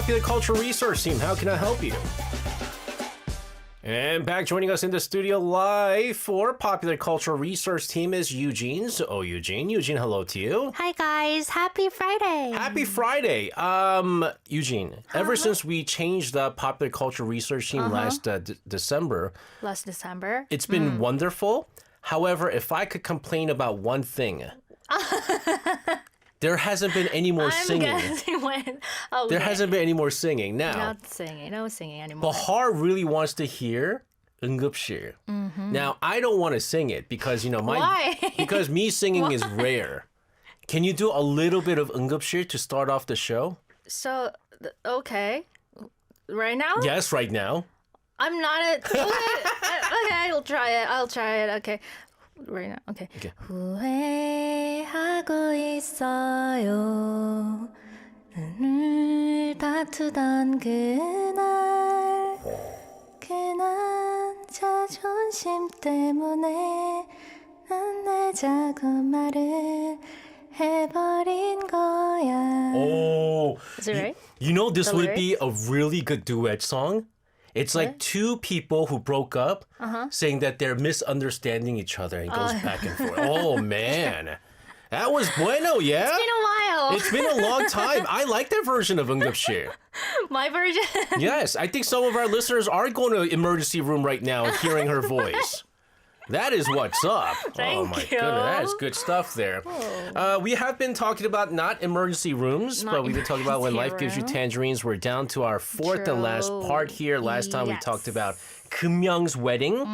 Popular Culture Research Team. How can I help you? And back joining us in the studio live for Popular Culture Research Team is Yujin. So, Yujin. Yujin, hello to you. Hi guys, happy Friday. Happy Friday. Eugene, ever since we changed the Popular Culture Research Team last December, it's been wonderful. However, if I could complain about one thing, there hasn't been any more singing. There hasn't been any more singing. Now, no singing anymore. Bahar really wants to hear 응급실. Now, I don't want to sing it because, Why? because me singing is rare. Can you do a little bit of 응급실 to start off the show? So, okay. Right now? Yes, right now. I'm not okay, I'll try it. Okay. Right now. Okay. 후회하고 있어요. 눈을 다투던 그날 괜한 자존심 때문에 난 내 작은 말을 해버린 거야. Oh. Is it right? You know, this The would be a really good duet song. It's like two people who broke up saying that they're misunderstanding each other and it goes back and forth. Oh, man. That was bueno, yeah? It's been a while. It's been a long time. I like that version of 응급실. My version? Yes, I think some of our listeners are going to emergency room right now hearing her voice. That is what's up. Oh my you. goodness, that is good stuff there. We have been talking about not emergency rooms, but we've been talking about when life gives you tangerines. We're down to our fourth and last part here. Last time we talked about Kumyoung's wedding.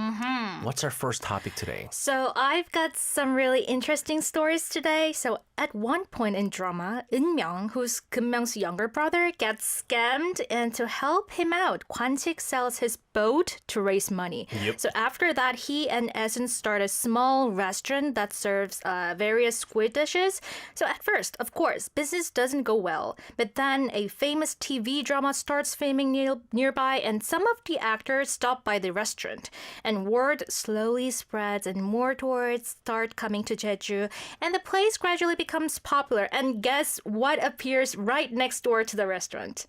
What's our first topic today? So I've got some really interesting stories today. So at one point in drama, Eun-myung, who's Kumyoung's younger brother, gets scammed, and to help him out, Kwan-sik sells his boat to raise money. Yep. So after that, he and Esun start a small restaurant that serves various squid dishes. So at first, of course, business doesn't go well. But then a famous TV drama starts filming nearby, and some of the actors stop by the restaurant. And word slowly spreads and more tourists start coming to Jeju. And the place gradually becomes popular. And guess what appears right next door to the restaurant?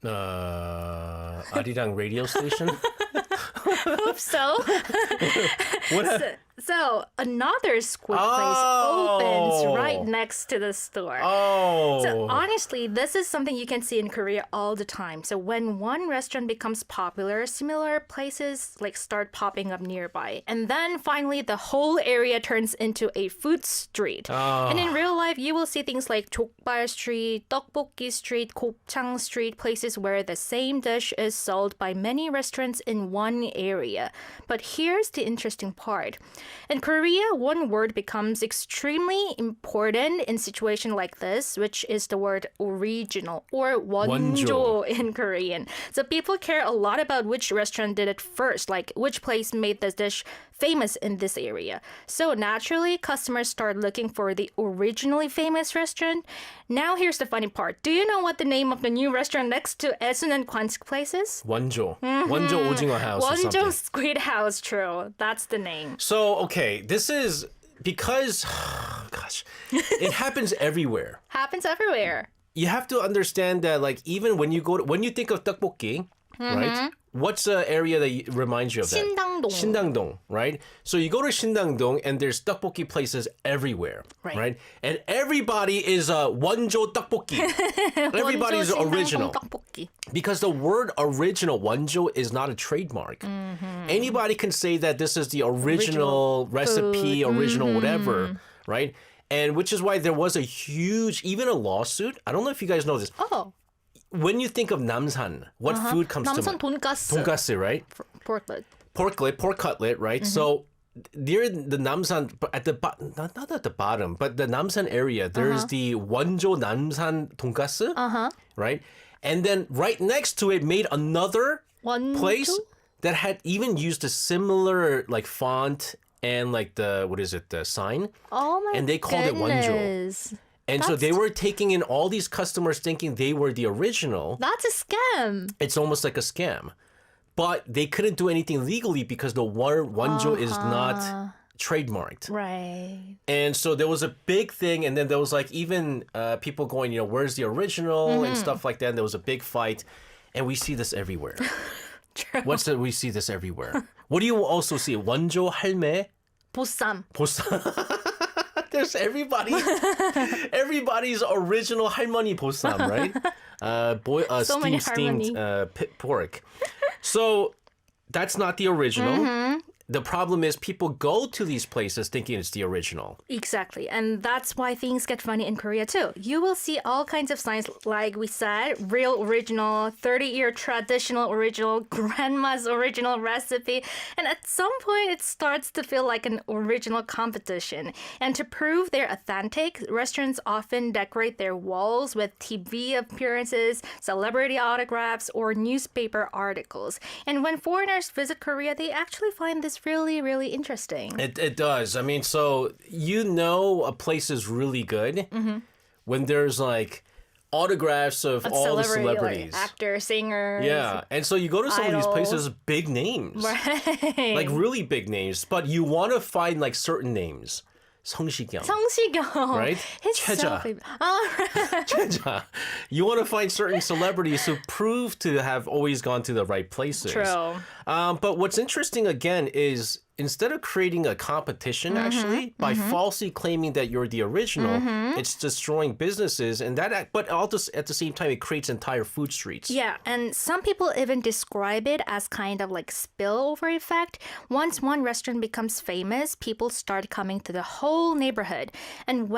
ARIRANG Radio Station? Hope so. What? So another squid place opens right next to the store. Oh. So honestly, this is something you can see in Korea all the time. So when one restaurant becomes popular, similar places start popping up nearby. And then finally, the whole area turns into a food street. And in real life, you will see things like 족발 street, 떡볶이 street, 곱창 street, places where the same dish is sold by many restaurants in one area. But here's the interesting part. In Korea, one word becomes extremely important in situations like this, which is the word original or 원조 in Korean. So people care a lot about which restaurant did it first, like which place made this dish famous in this area. So naturally, customers start looking for the originally famous restaurant. Now here's the funny part. Do you know what the name of the new restaurant next to Esun and Kwan-sik place is? 원조. 원조 오징어 house or something. 원조 Squid House, true. That's the name. So, okay, this is because, gosh, it happens everywhere. Happens everywhere. You have to understand that, even when you think of tteokbokki, right? What's the area that reminds you of that? 신당동. 신당동, right? So you go to 신당동 and there's tteokbokki places everywhere, right? And everybody is 원조 tteokbokki. Everybody's original. 떡볶이. Because the word original, 원조, is not a trademark. Anybody can say that this is the original recipe, original whatever, right? And which is why there was a huge, even a lawsuit. I don't know if you guys know this. Oh. When you think of namsan, what food comes to mind? 남산 돈가스. 돈가스, right? Pork cutlet, right? So near the namsan, at the not at the bottom, but the namsan area, there's the 원조 namsan 돈가스, right? And then right next to it, made another place that had even used a similar font and the sign. Oh my And they called it 원조. And so they were taking in all these customers thinking they were the original. That's a scam. It's almost like a scam. But they couldn't do anything legally because the word 원조 is not trademarked. Right. And so there was a big thing, and then there was like even people going, where's the original and stuff like that. And there was a big fight, and we see this everywhere. True. We see this everywhere. What do you also see? 원조 할매? 보쌈. There's everybody's original 할머니 보쌈, right? So many steamed pork. So that's not the original. The problem is people go to these places thinking it's the original. Exactly. And that's why things get funny in Korea too. You will see all kinds of signs, like we said, real original, 30-year traditional original, grandma's original recipe. And at some point, it starts to feel like an original competition. And to prove they're authentic, restaurants often decorate their walls with TV appearances, celebrity autographs, or newspaper articles. And when foreigners visit Korea, they actually find this really, really interesting. It does. I mean, so a place is really good when there's like autographs of all the celebrities. Like actors, singers. Yeah. And so you go to some of these places, big names. Right. Like really big names. But you want to find like certain names. 성시경. Right? He's 최자. so famous. Oh, right. 최자. You want to find certain celebrities who prove to have always gone to the right places. True. But what's interesting again is instead of creating a competition actually by falsely claiming that you're the original, it's destroying businesses but also at the same time it creates entire food streets. Yeah, and some people even describe it as kind of like spillover effect. Once one restaurant becomes famous, people start coming to the whole neighborhood. And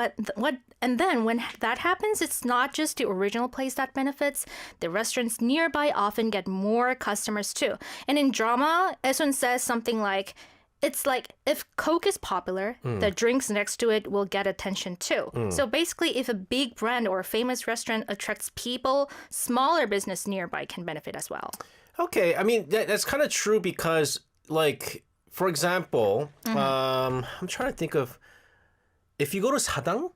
then when that happens, it's not just the original place that benefits. The restaurants nearby often get more customers too. And in drama, Esun says something like, it's like if Coke is popular, the drinks next to it will get attention too. So basically, if a big brand or a famous restaurant attracts people, smaller business nearby can benefit as well. Okay, I mean, that's kind of true because, like, for example, I'm trying to think of, if you go to 사당,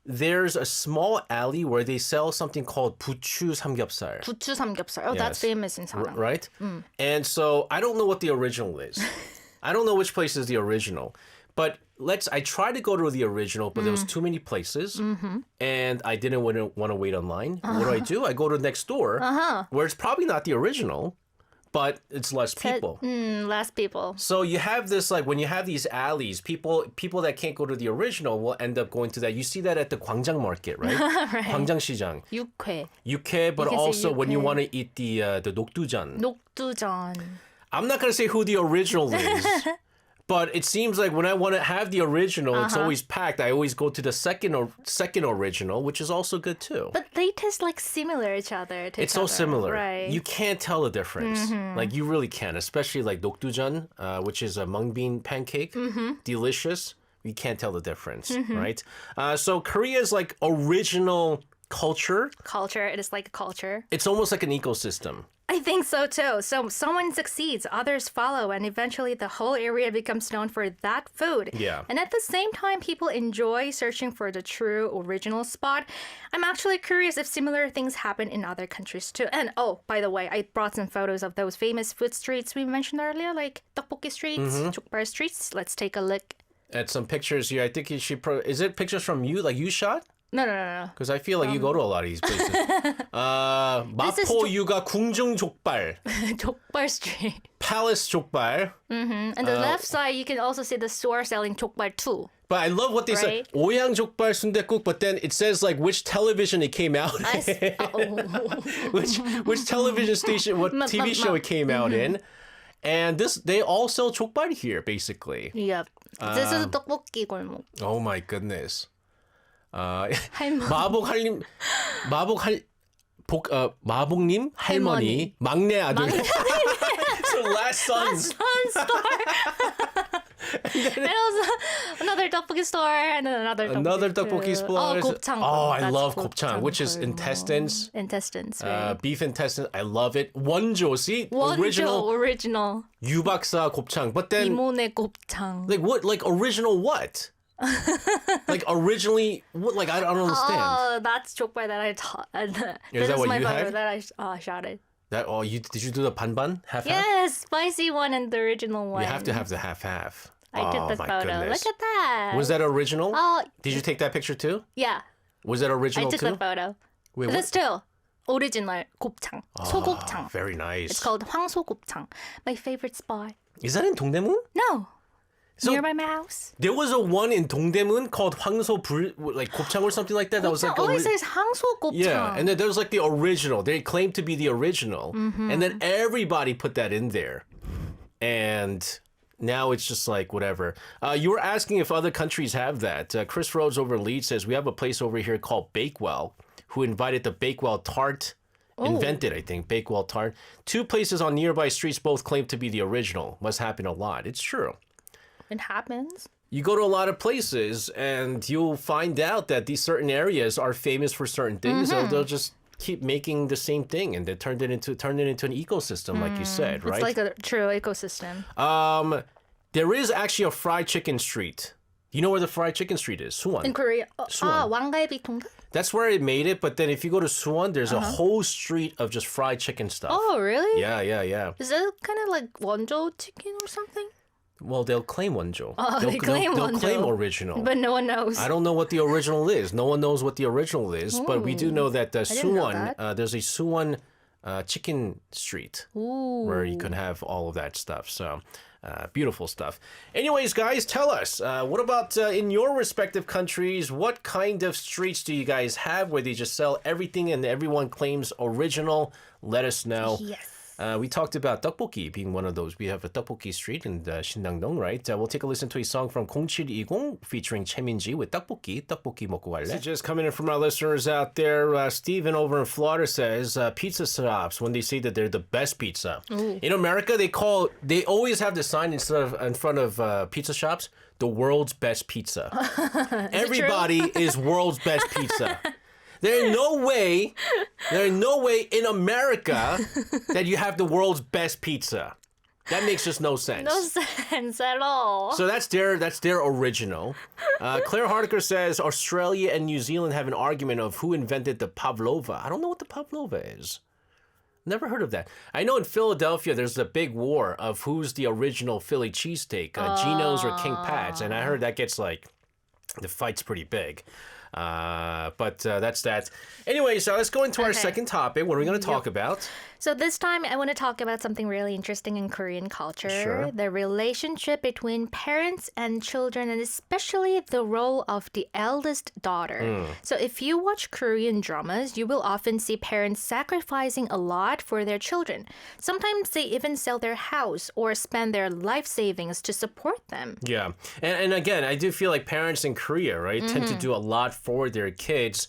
there's a small alley where they sell something called 부추 삼겹살. 부추 삼겹살. Oh, that's famous in 사당. Right? And so I don't know what the original is. I don't know which place is the original. But I tried to go to the original, but there was too many places. And I didn't want to wait online. What do? I go to next door, where it's probably not the original, but it's less people. Less people. So you have this, like, when you have these alleys, people that can't go to the original will end up going to that. You see that at the 광장 market, right? Right. 광장시장. 육회. But also when you 육회. want to eat the 녹두전. 녹두전. I'm not going to say who the original is. But it seems like when I want to have the original, it's always packed. I always go to the second original, which is also good too. But they taste like similar each other. It's so similar. Right. You can't tell the difference. Like you really can't, especially like dokdujan, which is a mung bean pancake. Delicious. You can't tell the difference, right? So Korea's like original culture. It is like a culture. It's almost like an ecosystem. I think so too. So someone succeeds, others follow, and eventually the whole area becomes known for that food. Yeah. And at the same time, people enjoy searching for the true original spot. I'm actually curious if similar things happen in other countries too. And oh, by the way, I brought some photos of those famous food streets we mentioned earlier, like tteokbokki streets, 족발 streets. Let's take a look. At some pictures here. I think you should. Is it pictures from you? Like you shot? No. Because I feel like you go to a lot of these places. 마포 육아 궁중 족발. 족발 street. Palace 족발. And the left side, you can also see the store selling 족발 too. But I love what they Right? say. 오양 족발 순댓국. But then it says like which television it came out in. which television station, what TV show it came out in. And they all sell 족발 here, basically. Yep. This is 떡볶이 골목. Oh my goodness. 할머니. 마복님 할머니 막내 아들. So last sons. And also another 떡볶이 store and then another 떡볶이 store. Oh, 곱창. I love 곱창, which is intestines. Right? Beef intestines. I love it. 원조, see? original. 유박사 곱창. But then 이모네 곱창. like what? Like original what? Like originally, what? Like I don't understand. Oh, that's 족발 that I taught. Is that what my you photo had? that I shouted. Did you do the 반반? Half? Yes, spicy one and the original one. You have to have the half. I took the my photo. goodness. Look at that. Was that original? Oh, Did you take that picture too? yeah. Was that original I took too? the photo. Wait, That's still original 곱창. 소곱창. Very nice. It's called 황소곱창. My favorite spot. Is that in Dongdaemun? No. So- Near my house. There was a one in Dongdaemun called 황소 불 like 곱창 or something like that. That was like always says 황소곱창. yeah, and then there was like the original. They claimed to be the original, and then everybody put that in there, and now it's just like whatever. You were asking if other countries have that. Chris Rhodes over in Leeds says we have a place over here called Bakewell, who invited the Bakewell tart. Invented, I think, Bakewell tart. 2 places on nearby streets both claim to be the original. Must happen a lot. It's true. It happens. You go to a lot of places and you'll find out that these certain areas are famous for certain things. So they'll just keep making the same thing and they turned it into an ecosystem, like you said, right? It's like a true ecosystem. There is actually a fried chicken street. You know where the fried chicken street is? In Suwon. Korea. 수원. 왕갈비 통닭? That's where it made it, but then if you go to Suwon, there's a whole street of just fried chicken stuff. Oh, really? Yeah. Is that kind of like wonjo chicken or something? Well, they'll claim wonjo. Oh, they claim they'll wonjo. claim original. But no one knows. I don't know what the original is. No one knows what the original is, but we do know that didn't know Suwon, that. there's a Suwon chicken street Ooh. where you can have all of that stuff. So beautiful stuff. Anyways, guys, tell us, what about in your respective countries, what kind of streets do you guys have where they just sell everything and everyone claims original? Let us know. Yes. We talked about tteokbokki being one of those. We have a tteokbokki street in Sindang-dong, right? We'll take a listen to a song from 0720 featuring 최민지 with tteokbokki 먹고 갈래? Messages coming in from our listeners out there. Steven over in Florida says, pizza shops, when they say that they're the best pizza. Ooh. In America, they always have the sign in front of pizza shops, the world's best pizza. Everybody is world's best pizza. There is no way in America that you have the world's best pizza. That makes just no sense. No sense at all. So that's their original. Claire Hardiker says Australia and New Zealand have an argument of who invented the pavlova. I don't know what the pavlova is. Never heard of that. I know in Philadelphia there's a big war of who's the original Philly cheesesteak, Geno's or King Pat's, and I heard that gets like the fight's pretty big. But that's that. Anyway, so let's go into our second topic. What are we going to talk about? So this time I want to talk about something really interesting in Korean culture. Sure. The relationship between parents and children, and especially the role of the eldest daughter. So if you watch Korean dramas, you will often see parents sacrificing a lot for their children. Sometimes they even sell their house or spend their life savings to support them. Yeah. And again, I do feel like parents in Korea, right, tend to do a lot for their kids,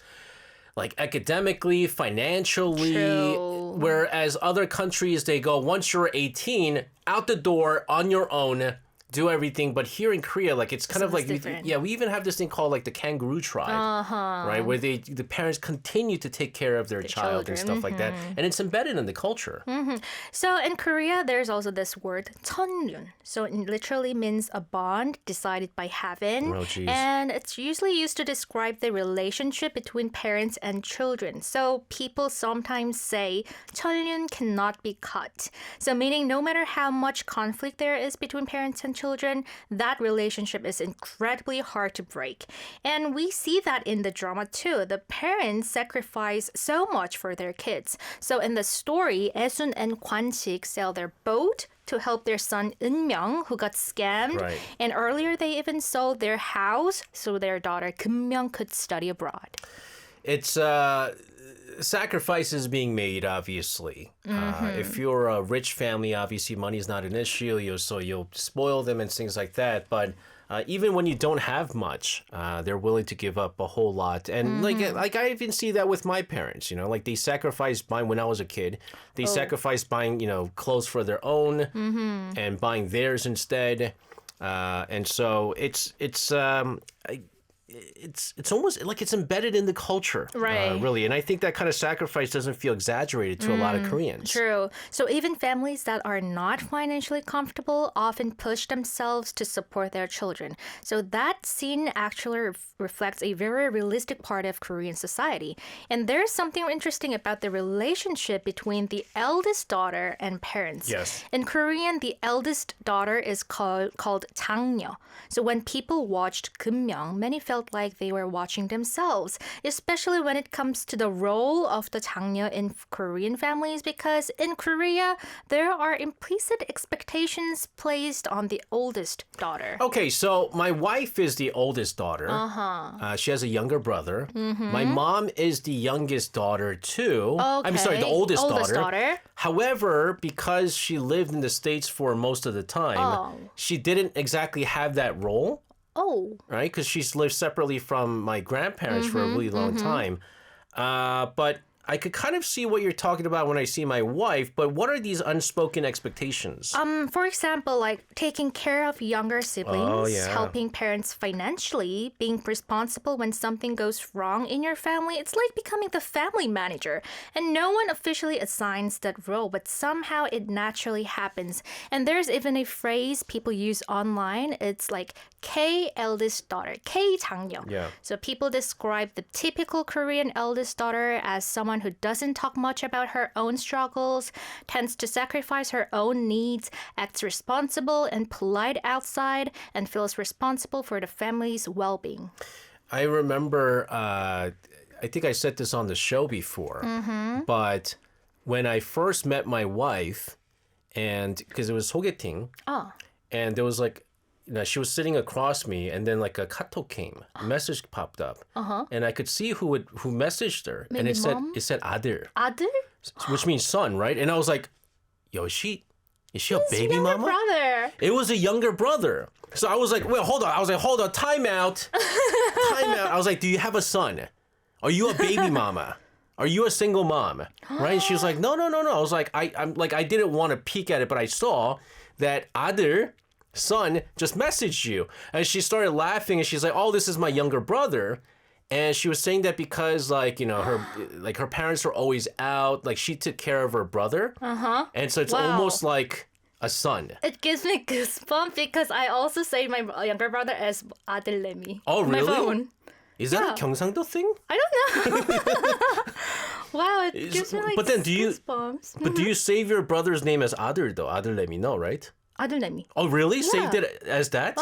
like academically, financially. True. Whereas other countries, they go, once you're 18, out the door on your own, do everything. But here in Korea, like it's kind of like, different. we even have this thing called like the kangaroo tribe, right? Where the parents continue to take care of their child and stuff like that. And it's embedded in the culture. So in Korea, there's also this word 천륜. So it literally means a bond decided by heaven. Oh, geez. And it's usually used to describe the relationship between parents and children. So people sometimes say 천륜 cannot be cut. So meaning no matter how much conflict there is between parents and children, that relationship is incredibly hard to break. And we see that in the drama too. The parents sacrifice so much for their kids. So in the story, Esun and Kwan-sik sell their boat to help their son Eun-myung, who got scammed. Right. And earlier, they even sold their house so their daughter Keun-myung could study abroad. It's sacrifices being made, obviously. If you're a rich family, obviously money's not an issue. You'll spoil them and things like that. But even when you don't have much, they're willing to give up a whole lot. And like I even see that with my parents. Like they sacrificed buying when I was a kid. They sacrificed buying clothes for their own and buying theirs instead. And so it's it's almost like it's embedded in the culture, Right. really. And I think that kind of sacrifice doesn't feel exaggerated to a lot of Koreans. True. So even families that are not financially comfortable often push themselves to support their children. So that scene actually reflects a very realistic part of Korean society. And there's something interesting about the relationship between the eldest daughter and parents. Yes. In Korean, the eldest daughter is called 장녀. So when people watched 금명, many felt like they were watching themselves, especially when it comes to the role of the 장녀 in Korean families, because in Korea, there are implicit expectations placed on the oldest daughter. Okay, so my wife is the oldest daughter. She has a younger brother. My mom is the youngest daughter too. I'm sorry, the oldest daughter. However, because she lived in the States for most of the time, she didn't exactly have that role. Oh. Right? Because she's lived separately from my grandparents for a really long time. But I could kind of see what you're talking about when I see my wife, but what are these unspoken expectations? For example, like taking care of younger siblings, helping parents financially, being responsible when something goes wrong in your family. It's like becoming the family manager. And no one officially assigns that role, but somehow it naturally happens. And there's even a phrase people use online. It's like K eldest daughter, K 장녀. Yeah. So people describe the typical Korean eldest daughter as someone who doesn't talk much about her own struggles, tends to sacrifice her own needs, acts responsible and polite outside, and feels responsible for the family's well-being. I remember, I think I said this on the show before, but when I first met my wife, and because it was 소개팅, and there was like, she was sitting across me, and then like a 카톡 came, a message popped up, and I could see who messaged her, and it said 아들, 아들? which means son, right? And I was like, yo, is she a baby Younger mama? brother. It was a younger brother. So I was like, well, hold on. I was like, hold on, time out. I was like, do you have a son? Are you a baby mama? Are you a single mom? Right? And she was like, no. I was like, I'm like, I didn't want to peek at it, but I saw that 아들, son, just messaged you. And she started laughing, and she's like, oh, this is my younger brother. And she was saying that because, like, you know, her parents were always out. Like, she took care of her brother. And so it's almost like a son. It gives me goosebumps because I also say my younger brother as 아들내미. Oh, really? My phone. Is that a 경상도 thing? I don't know. Wow, it gives me like but then goosebumps. But do you save your brother's name as 아들, though? 아들내미, no, right? 아들내미. Oh, really? Saved it as that?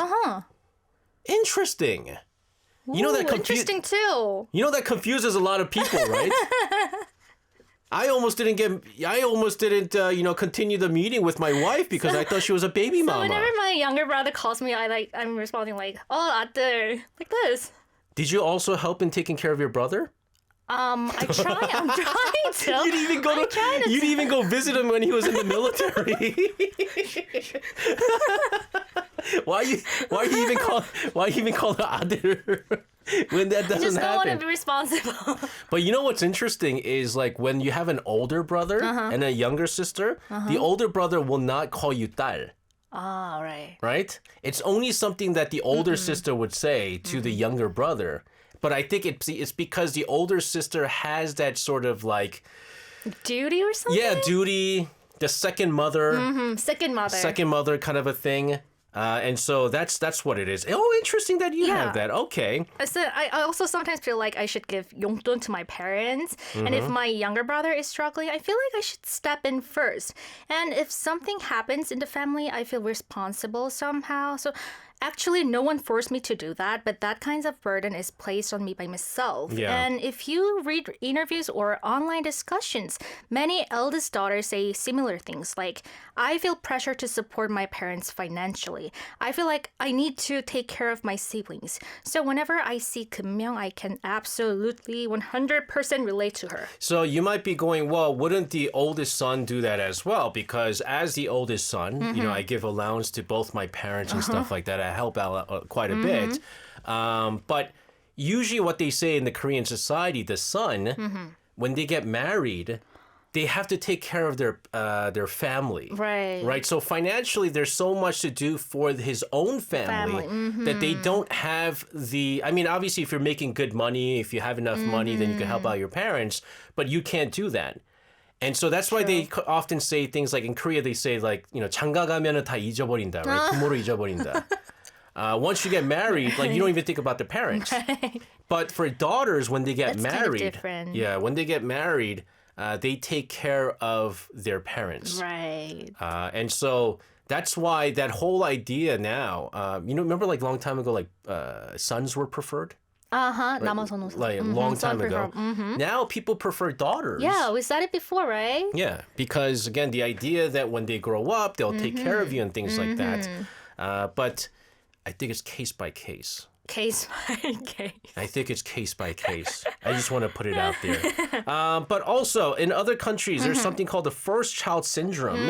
Interesting. You know that interesting too. You know that confuses a lot of people, right? I almost didn't continue the meeting with my wife because I thought she was a baby mama. Whenever my younger brother calls me, I'm responding like, "Oh, 아들," like this. Did you also help in taking care of your brother? I'm trying to. You'd even go visit him when he was in the military. Why you even call the 아들 when that doesn't happen? I just don't want to be responsible. But you know what's interesting is like when you have an older brother and a younger sister, the older brother will not call you 딸. Ah, right. Right? It's only something that the older sister would say to the younger brother. But I think it's because the older sister has that sort of like duty or something. Yeah, duty. The second mother. Second mother. Second mother kind of a thing. And so that's what it is. Oh, interesting that you have that. Okay. So I also sometimes feel like I should give 용돈 to my parents. And if my younger brother is struggling, I feel like I should step in first. And if something happens in the family, I feel responsible somehow. So actually, no one forced me to do that, but that kind of burden is placed on me by myself. Yeah. And if you read interviews or online discussions, many eldest daughters say similar things like, I feel pressure to support my parents financially. I feel like I need to take care of my siblings. So whenever I see 금명, I can absolutely 100% relate to her. So you might be going, well, wouldn't the oldest son do that as well? Because as the oldest son, you know, I give allowance to both my parents and stuff like that. I help out quite a bit. But usually what they say in the Korean society, the son, when they get married, they have to take care of their family. Right. Right. So financially, there's so much to do for his own family that they don't have the. I mean, obviously, if you're making good money, if you have enough money, then you can help out your parents. But you can't do that. And so that's why they often say things like in Korea, they say like, 장가 가면은 다 잊어버린다, right? 부모를 잊어버린다. Once you get married, like you don't even think about the parents. Right. But for daughters, when they get That's married, kind of different. yeah, when they get married, they take care of their parents. Right. And so that's why that whole idea now, remember like a long time ago, like sons were preferred? Uh-huh. 남아선호사. Like a long time ago. Now people prefer daughters. Yeah, we said it before, right? Yeah, because again, the idea that when they grow up, they'll take care of you and things like that. But I think it's case by case. Case by case. I think it's case by case. I just want to put it out there. But also, in other countries, there's something called the first child syndrome.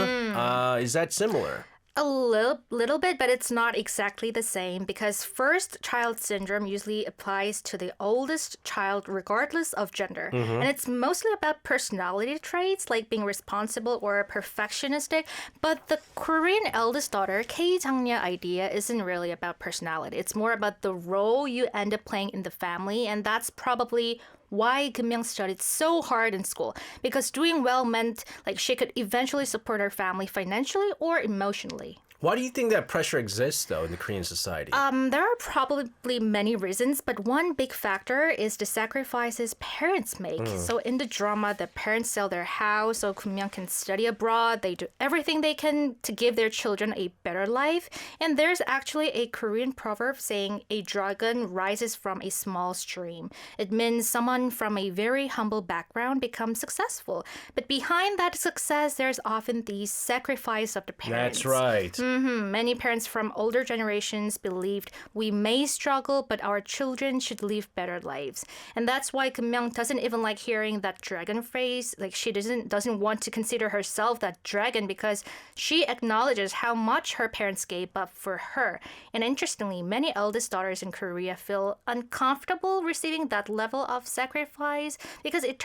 Is that similar? A little bit, but it's not exactly the same because first child syndrome usually applies to the oldest child regardless of gender. And it's mostly about personality traits like being responsible or perfectionistic. But the Korean eldest daughter, K-장녀 idea isn't really about personality. It's more about the role you end up playing in the family, and that's probably why Kim-young studied so hard in school, because doing well meant like she could eventually support her family financially or emotionally. Why do you think that pressure exists, though, in the Korean society? There are probably many reasons, but one big factor is the sacrifices parents make. So in the drama, the parents sell their house so Kim-young can study abroad. They do everything they can to give their children a better life. And there's actually a Korean proverb saying a dragon rises from a small stream. It means someone from a very humble background becomes successful. But behind that success, there's often the sacrifice of the parents. That's right. Many parents from older generations believed we may struggle, but our children should live better lives. And that's why Kim-young doesn't even like hearing that dragon phrase. Like she doesn't want to consider herself that dragon because she acknowledges how much her parents gave up for her. And interestingly, many eldest daughters in Korea feel uncomfortable receiving that level of sacrifice because it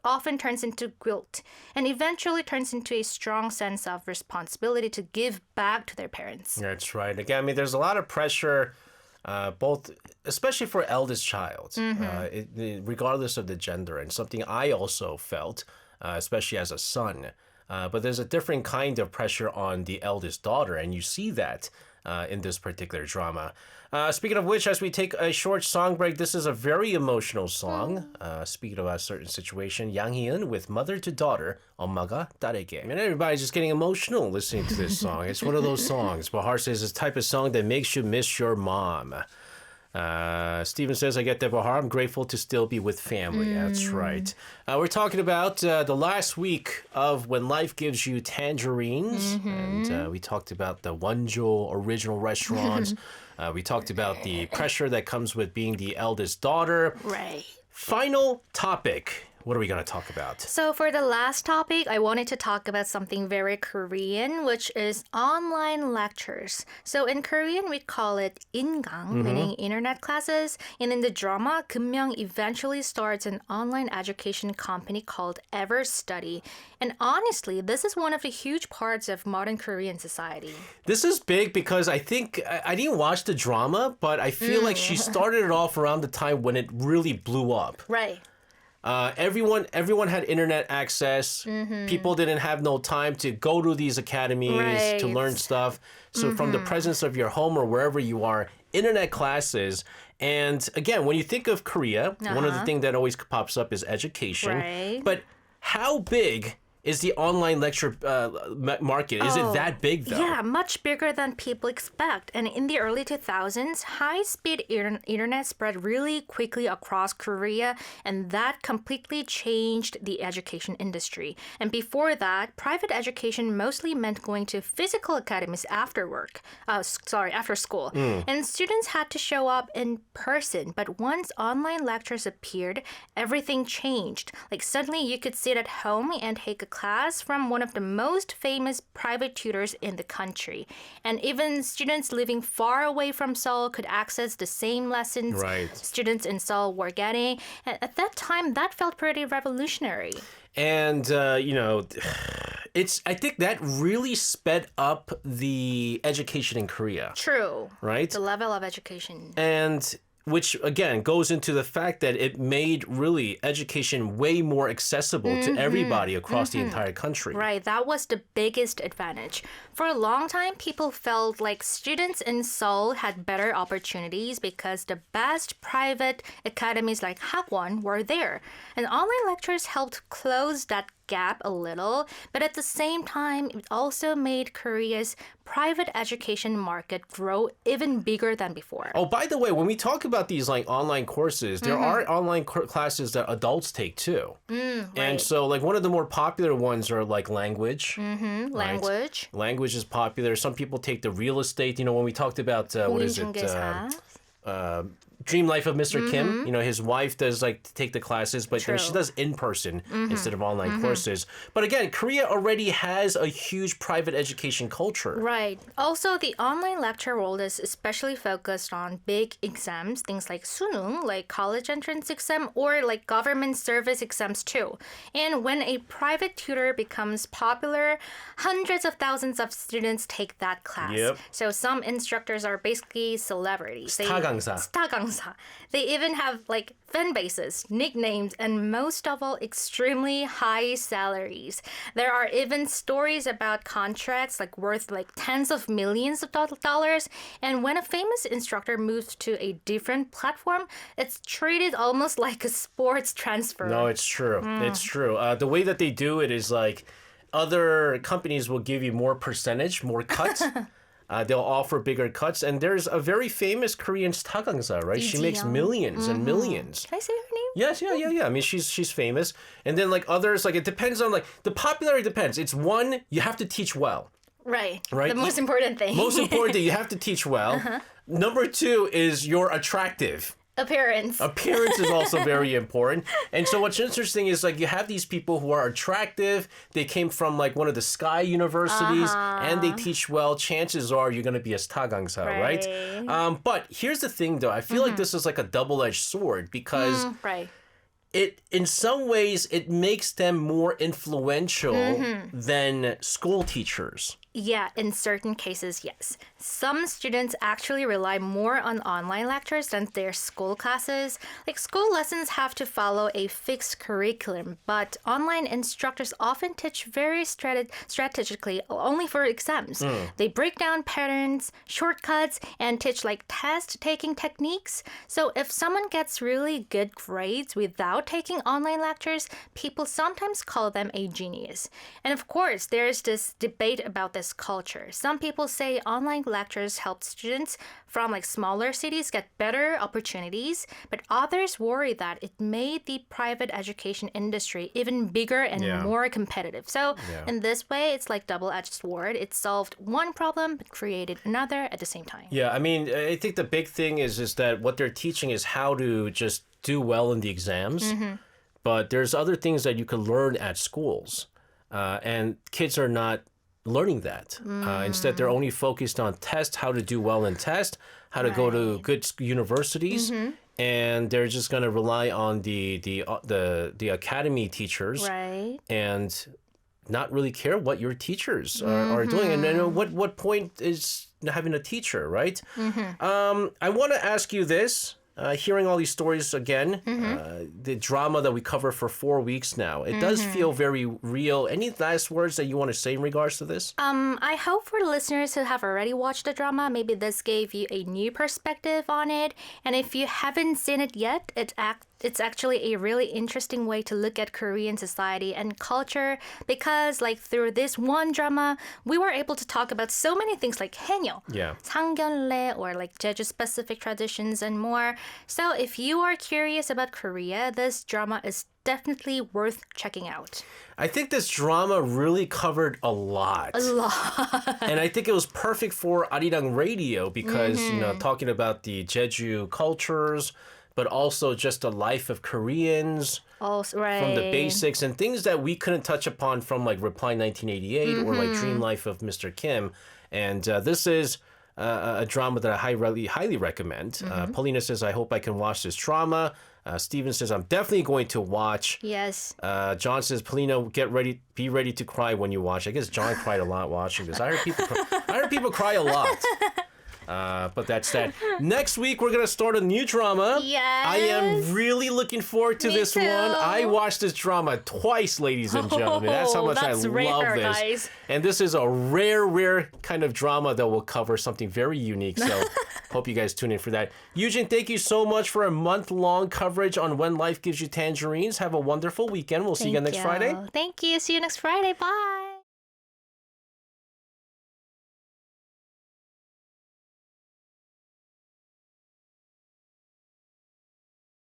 often turns into guilt and eventually turns into a strong sense of responsibility to give back to their parents. That's right. Again, I mean, there's a lot of pressure, both, especially for eldest child, regardless of the gender, and something I also felt, especially as a son. But there's a different kind of pressure on the eldest daughter, and you see that in this particular drama. Speaking of which, as we take a short song break, this is a very emotional song. Speaking about a certain situation, Yang Hee-eun with Mother to Daughter, 엄마가 딸에게. And everybody's just getting emotional listening to this song. It's one of those songs. Bahar says it's the type of song that makes you miss your mom. Steven says, I get that, Bahar. I'm grateful to still be with family. That's right. We're talking about the last week of When Life Gives You Tangerines. And we talked about the Wonjo original restaurants. We talked about the pressure that comes with being the eldest daughter. Right. Final topic. What are we going to talk about? So for the last topic, I wanted to talk about something very Korean, which is online lectures. So in Korean, we call it 인강, meaning internet classes. And in the drama, Kim-young eventually starts an online education company called EverStudy. And honestly, this is one of the huge parts of modern Korean society. This is big because I think, I didn't watch the drama, but I feel like she started it off around the time when it really blew up. Right. Everyone had internet access. People didn't have no time to go to these academies to learn stuff. So from the presence of your home or wherever you are, internet classes. And again, when you think of Korea, one of the things that always pops up is education. Right. But how big is the online lecture market? Is it that big, though? Yeah, much bigger than people expect. And in the early 2000s, high-speed internet spread really quickly across Korea, and that completely changed the education industry. And before that, private education mostly meant going to physical academies after school. And students had to show up in person. But once online lectures appeared, everything changed. Like suddenly you could sit at home and take a class from one of the most famous private tutors in the country. And even students living far away from Seoul could access the same lessons students in Seoul were getting. And at that time, that felt pretty revolutionary. And, I think that really sped up the education in Korea. True. Right? The level of education. And which, again, goes into the fact that it made really education way more accessible to everybody across the entire country. Right, that was the biggest advantage. For a long time, people felt like students in Seoul had better opportunities because the best private academies like Hagwon were there. And online lectures helped close that gap a little, but at the same time, it also made Korea's private education market grow even bigger than before. Oh, by the way, when we talk about these like online courses, there are online classes that adults take too. Right. And so like one of the more popular ones are like language. Language. Right? Language is popular. Some people take the real estate. When we talked about, what is it? Dream Life of Mr. Kim. His wife does like take the classes, but then she does in person instead of online courses. But again, Korea already has a huge private education culture. Right. Also, the online lecture world is especially focused on big exams, things like sunung, like college entrance exam, or like government service exams too. And when a private tutor becomes popular, hundreds of thousands of students take that class. Yep. So some instructors are basically celebrities. 스타 강사. 스타 강사. They even have like fan bases, nicknames, and most of all, extremely high salaries. There are even stories about contracts like worth like tens of millions of dollars. And when a famous instructor moves to a different platform, it's treated almost like a sports transfer. No, it's true. It's true. The way that they do it is like other companies will give you more percentage, more cut. They'll offer bigger cuts. And there's a very famous Korean 스타 강사, right? She makes millions and millions. Can I say her name? Yes, yeah. I mean, she's famous. And then like others, like it depends on like the popularity depends. It's one, you have to teach well. Right. Right. The most important thing. Most important thing, you have to teach well. Number two is you're attractive. Appearance. Appearance is also very important. And so what's interesting is like you have these people who are attractive. They came from like one of the Sky universities and they teach well. Chances are you're going to be a 스타 강사, right? But here's the thing though. I feel like this is like a double-edged sword because it in some ways it makes them more influential than school teachers. Yeah, in certain cases, yes. Some students actually rely more on online lectures than their school classes. Like school lessons have to follow a fixed curriculum, but online instructors often teach very strategically only for exams. They break down patterns, shortcuts, and teach like test-taking techniques. So if someone gets really good grades without taking online lectures, people sometimes call them a genius. And of course, there's this debate about this culture. Some people say online lectures help students from like smaller cities get better opportunities, but others worry that it made the private education industry even bigger and more competitive. So in this way, it's like double-edged sword. It solved one problem but created another at the same time. Yeah, I mean, I think the big thing is that what they're teaching is how to just do well in the exams, but there's other things that you can learn at schools, and kids are not learning that. Instead, they're only focused on tests, how to do well in tests, how to go to good universities, and they're just going to rely on the academy teachers and not really care what your teachers are doing. And then what point is having a teacher, right? I want to ask you this. Hearing all these stories again, the drama that we cover for 4 weeks now, it does feel very real. Any last words that you want to say in regards to this? I hope for the listeners who have already watched the drama, maybe this gave you a new perspective on it. And if you haven't seen it yet, it's actually a really interesting way to look at Korean society and culture because like through this one drama, we were able to talk about so many things like haenyeo, 상견례, or like Jeju-specific traditions and more. So if you are curious about Korea, this drama is definitely worth checking out. I think this drama really covered a lot. And I think it was perfect for ARIRANG Radio because, talking about the Jeju cultures, but also just the life of Koreans from the basics and things that we couldn't touch upon from like Reply 1988 or like Dream Life of Mr. Kim. And this is a drama that I highly recommend. Paulina says, I hope I can watch this drama. Steven says, I'm definitely going to watch. Yes. John says, Polino, be ready to cry when you watch. I guess John cried a lot watching this. I heard people cry a lot. But that's that. Next week, we're going to start a new drama. Yes. I am really looking forward to this too. one. I watched this drama twice, ladies and gentlemen. That's how much I love rare, this. Guys. And this is a rare kind of drama that will cover something very unique. So hope you guys tune in for that. Yujin, thank you so much for a month-long coverage on When Life Gives You Tangerines. Have a wonderful weekend. We'll see you again next Friday. Thank you. See you next Friday. Bye.